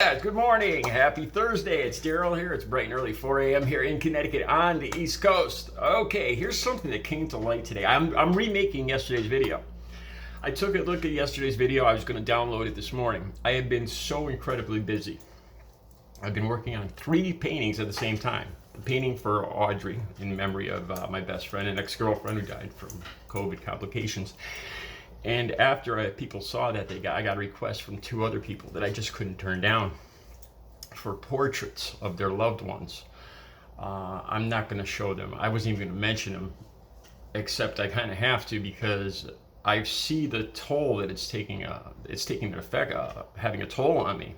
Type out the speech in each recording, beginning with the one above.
Good morning. Happy Thursday. It's Daryl here. It's bright and early 4 a.m. here in Connecticut on the East Coast. Okay, here's something that came to light today. I'm remaking yesterday's video. I took a look at yesterday's video. I was going to download it this morning. I have been so incredibly busy. I've been working on 3 paintings at the same time. The painting for Audrey in memory of my best friend and ex-girlfriend who died from COVID complications. And after people saw that, I got a request from 2 other people that I just couldn't turn down for portraits of their loved ones. I'm not going to show them. I wasn't even going to mention them, except I kind of have to because I see the toll that it's taking an effect, having a toll on me.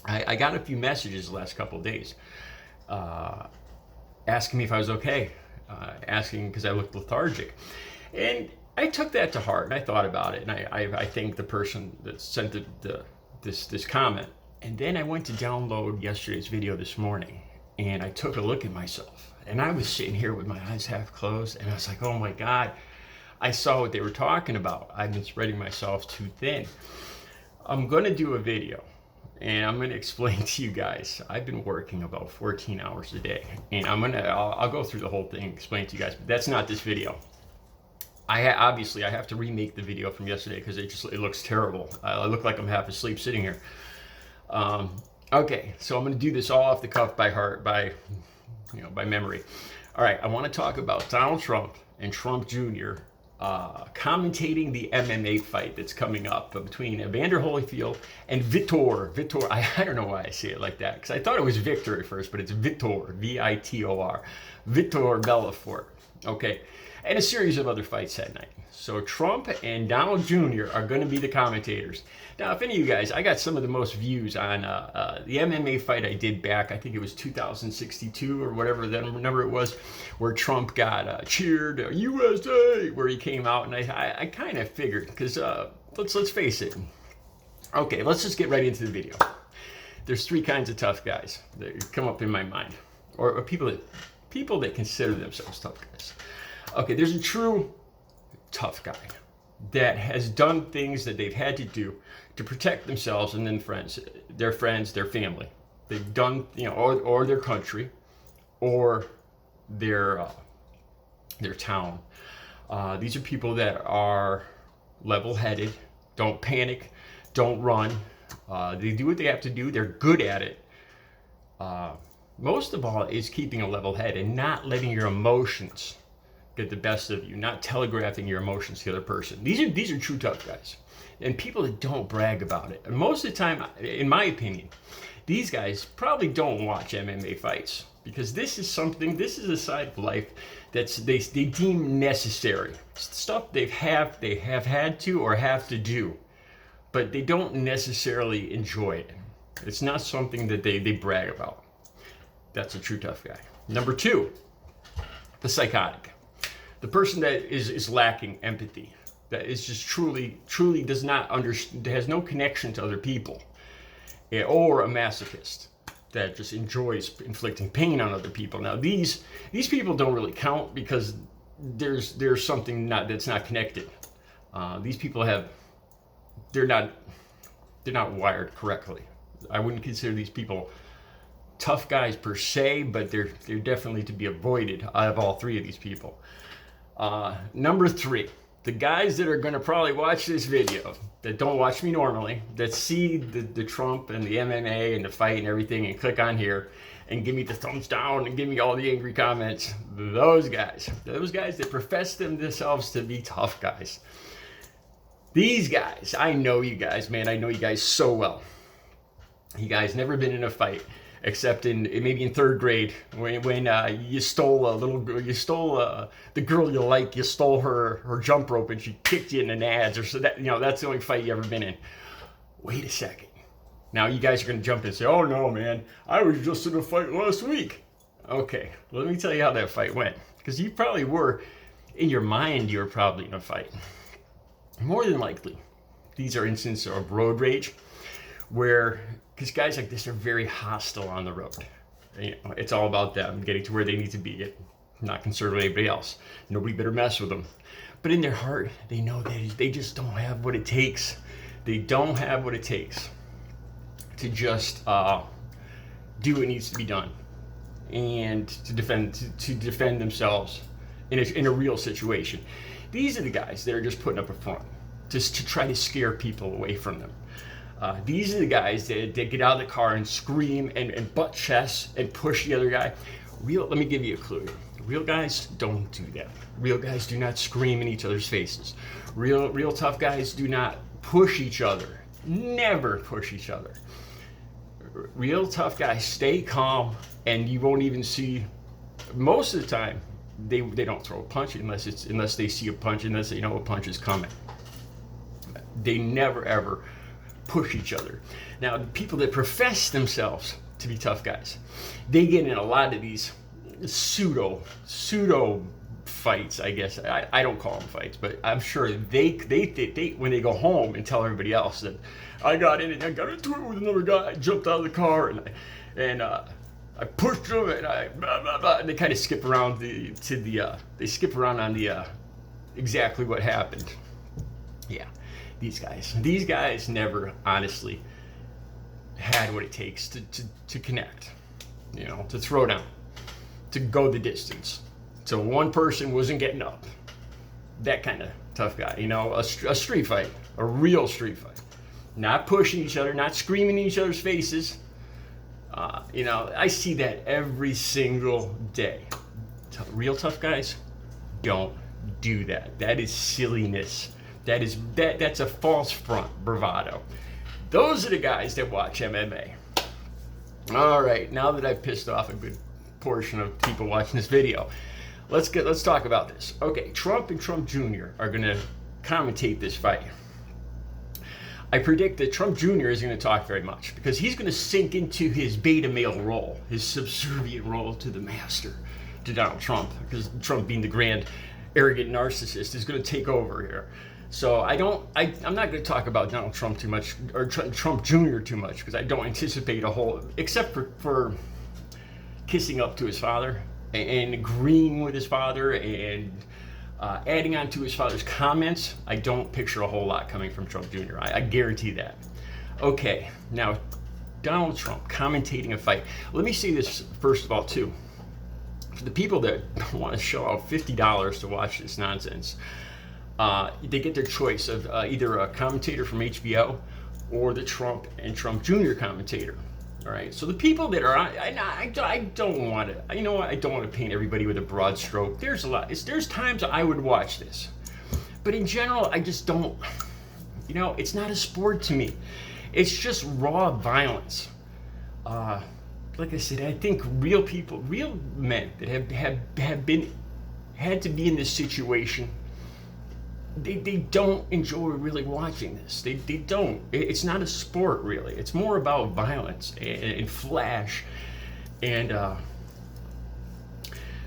I got a few messages the last couple of days asking me if I was okay, asking because I looked lethargic. And I took that to heart and I thought about it, and I thanked the person that sent this comment. And then I went to download yesterday's video this morning, and I took a look at myself, and I was sitting here with my eyes half closed, and I was like, oh my God, I saw what they were talking about. I've been spreading myself too thin. I'm going to do a video, and I'm going to explain to you guys. I've been working about 14 hours a day, and I'll go through the whole thing, explain to you guys, but that's not this video. Obviously, I have to remake the video from yesterday because it looks terrible. I look like I'm half asleep sitting here. Okay, so I'm going to do this all off the cuff by heart, by memory. All right, I want to talk about Donald Trump and Trump Jr. Commentating the MMA fight that's coming up between Evander Holyfield and Vitor. I don't know why I say it like that because I thought it was Victor at first, but it's Vitor, V-I-T-O-R, Vitor Belfort. Okay. And a series of other fights that night. So Trump and Donald Jr. are going to be the commentators. Now, if any of you guys, I got some of the most views on the MMA fight I did back, I think it was 2062 or whatever that number it was, where Trump got cheered, USA, where he came out, and I kind of figured, because let's face it. Okay, let's just get right into the video. There's 3 kinds of tough guys that come up in my mind, or people that consider themselves tough guys. Okay, there's a true tough guy that has done things that they've had to do to protect themselves and then their family. They've done, or their country, or their town. These are people that are level-headed, don't panic, don't run. They do what they have to do. They're good at it. Most of all is keeping a level head and not letting your emotions get the best of you, not telegraphing your emotions to the other person. These are true tough guys, and people that don't brag about it. And most of the time, in my opinion, these guys probably don't watch MMA fights because this is a side of life that they deem necessary. Stuff they have had to or have to do, but they don't necessarily enjoy it. It's not something that they brag about. That's a true tough guy. Number 2, the psychotic. The person that is lacking empathy, that is just truly does not understand, has no connection to other people, or a masochist that just enjoys inflicting pain on other people. Now these people don't really count because there's something that's not connected. These people they're not wired correctly. I wouldn't consider these people tough guys per se, but they're definitely to be avoided out of all 3 of these people. Number 3, the guys that are going to probably watch this video, that don't watch me normally, that see the Trump and the MMA and the fight and everything and click on here and give me the thumbs down and give me all the angry comments. Those guys that profess themselves to be tough guys. These guys, I know you guys, man. I know you guys so well. You guys never been in a fight. Except maybe in 3rd grade when you stole the girl you like, you stole her jump rope and she kicked you in the nads, or so that that's the only fight you ever been in. Wait a second. Now you guys are gonna jump in and say, "Oh no, man, I was just in a fight last week." Okay, let me tell you how that fight went, because you probably were in your mind. You were probably in a fight. More than likely, these are instances of road rage, because guys like this are very hostile on the road. It's all about them getting to where they need to be, not concerned with anybody else. Nobody better mess with them. But in their heart, they know that they just don't have what it takes. They don't have what it takes to just do what needs to be done and to defend themselves in a real situation. These are the guys that are just putting up a front, just to try to scare people away from them. These are the guys that get out of the car and scream and butt chests and push the other guy. Let me give you a clue. Real guys don't do that. Real guys do not scream in each other's faces. Real tough guys do not push each other. Never push each other. Real tough guys stay calm, and you won't even see. Most of the time, they don't throw a punch unless they see a punch, unless they know a punch is coming. They never ever push each other. Now, the people that profess themselves to be tough guys, they get in a lot of these pseudo fights, I guess. I don't call them fights, but I'm sure they when they go home and tell everybody else that I got into it with another guy, I jumped out of the car and I pushed him and I blah, blah, blah, and they kind of skip around they skip around on the exactly what happened. Yeah, these guys never honestly had what it takes to connect, to throw down, to go the distance. So one person wasn't getting up. That kind of tough guy, a street fight, a real street fight. Not pushing each other, not screaming in each other's faces. I see that every single day. Real tough guys don't do that. That is silliness. That's a false front, bravado. Those are the guys that watch MMA. All right, now that I've pissed off a good portion of people watching this video, let's talk about this. Okay, Trump and Trump Jr. are going to commentate this fight. I predict that Trump Jr. is going to talk very much because he's going to sink into his beta male role, his subservient role to the master, to Donald Trump, because Trump, being the grand, arrogant narcissist, is going to take over here. So I'm not going to talk about Donald Trump too much, or Trump Jr. too much, because I don't anticipate a whole, except for kissing up to his father and agreeing with his father and adding on to his father's comments. I don't picture a whole lot coming from Trump Jr. I guarantee that. Okay, now Donald Trump commentating a fight. Let me say this first of all too. For the people that want to shell out $50 to watch this nonsense, they get their choice of either a commentator from HBO or the Trump and Trump Jr. commentator. All right, so the people that are on, I don't want to, you know what, I don't want to paint everybody with a broad stroke. There's there's times I would watch this, but in general, I just don't, it's not a sport to me. It's just raw violence. Like I said, I think real people, real men that had to be in this situation, they don't enjoy really watching this. They don't. It's not a sport, really. It's more about violence and flash. And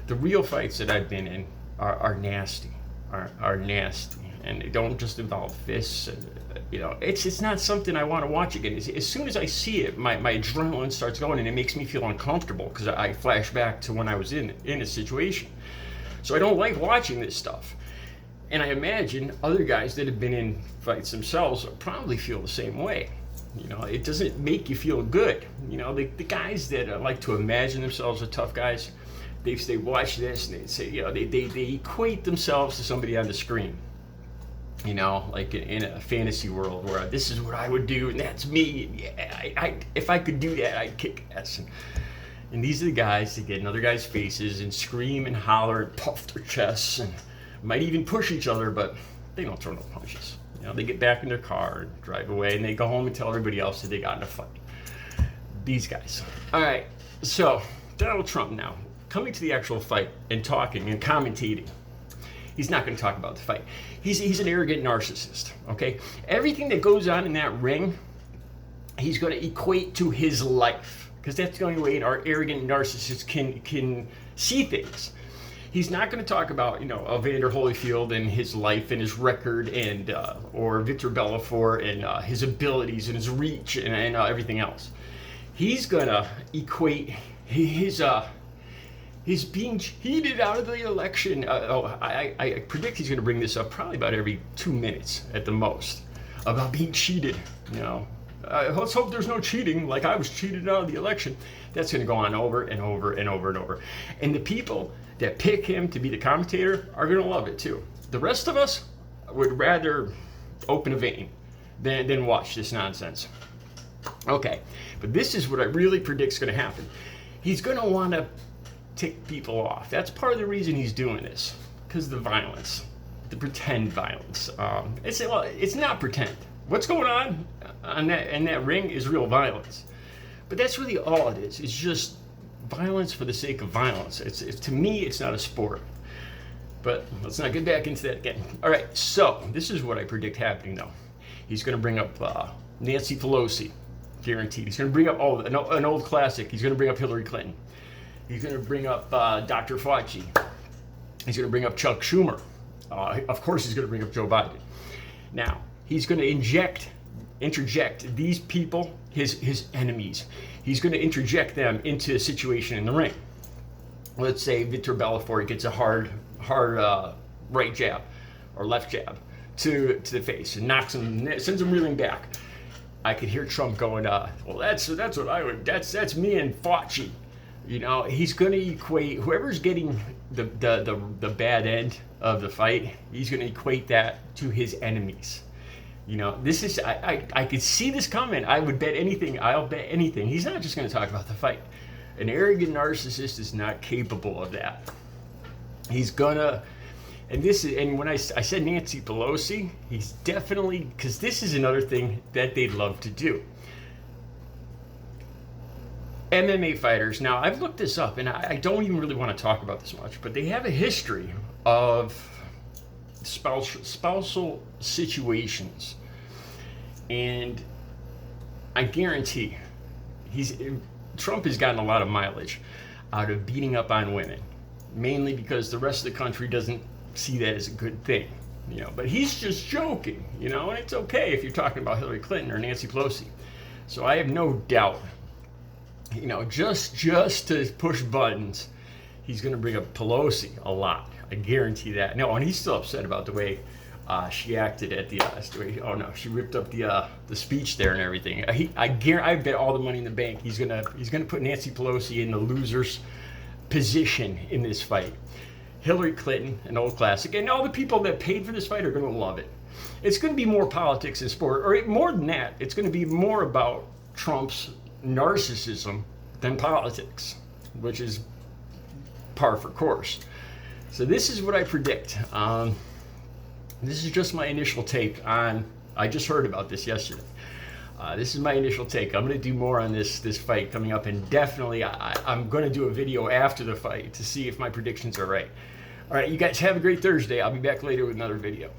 the real fights that I've been in are nasty. Are nasty. And they don't just involve fists. And, it's not something I want to watch again. As soon as I see it, my adrenaline starts going, and it makes me feel uncomfortable because I flash back to when I was in a situation. So I don't like watching this stuff. And I imagine other guys that have been in fights themselves probably feel the same way. It doesn't make you feel good. The guys that like to imagine themselves as tough guys, they watch this and they say, they equate themselves to somebody on the screen. Like in a fantasy world where this is what I would do and that's me. Yeah, if I could do that, I'd kick ass. And these are the guys that get in other guys' faces and scream and holler and puff their chests and might even push each other, but they don't throw no punches. They get back in their car and drive away, and they go home and tell everybody else that they got in a fight. These guys. All right, so Donald Trump now, coming to the actual fight and talking and commentating. He's not going to talk about the fight. He's an arrogant narcissist, okay? Everything that goes on in that ring, he's going to equate to his life, because that's the only way an arrogant narcissist can see things. He's not going to talk about, Evander Holyfield and his life and his record and or Victor Belfort and his abilities and his reach and everything else. He's going to equate his being cheated out of the election. I predict he's going to bring this up probably about every 2 minutes at the most, about being cheated. Let's hope there's no cheating, like I was cheated out of the election. That's going to go on over and over and over and over. And the people that pick him to be the commentator are going to love it too. The rest of us would rather open a vein than watch this nonsense. Okay, but this is what I really predict is going to happen. He's going to want to tick people off. That's part of the reason he's doing this, because the violence, the pretend violence. It's not pretend. What's going on in that ring is real violence. But that's really all it is. It's just violence for the sake of violence. It's to me, it's not a sport. But let's not get back into that again. All right, so this is what I predict happening, though. He's going to bring up Nancy Pelosi, guaranteed. He's going to bring up an old classic. He's going to bring up Hillary Clinton. He's going to bring up Dr. Fauci. He's going to bring up Chuck Schumer. Of course, he's going to bring up Joe Biden. Now, he's going to interject these people, his enemies. He's going to interject them into a situation in the ring. Let's say Victor Belfort gets a hard right jab or left jab to the face and knocks him, sends him reeling back. I could hear Trump going, well, that's what I would. That's me and Fauci. You know, he's going to equate whoever's getting the bad end of the fight. He's going to equate that to his enemies. You know, this is I could see this coming. I would bet anything. I'll bet anything. He's not just going to talk about the fight. An arrogant narcissist is not capable of that. He's gonna, and when I said Nancy Pelosi, he's definitely, because this is another thing that they'd love to do. MMA fighters, now I've looked this up, and I don't even really want to talk about this much, but they have a history of spousal situations, and I guarantee Trump has gotten a lot of mileage out of beating up on women, mainly because the rest of the country doesn't see that as a good thing, you know. But he's just joking, you know, and it's okay if you're talking about Hillary Clinton or Nancy Pelosi. So I have no doubt, you know, just to push buttons, he's going to bring up Pelosi a lot. I guarantee that. No, and he's still upset about the way she acted at the she ripped up the speech there and everything. I bet all the money in the bank he's gonna put Nancy Pelosi in the loser's position in this fight. Hillary Clinton, an old classic, and all the people that paid for this fight are gonna love it. It's gonna be more politics and sport, or more than that, it's gonna be more about Trump's narcissism than politics, which is par for course. So this is what I predict. This is just my initial take on, I just heard about this yesterday. This is my initial take. I'm going to do more on this fight coming up, and definitely I'm going to do a video after the fight to see if my predictions are right. All right, you guys have a great Thursday. I'll be back later with another video.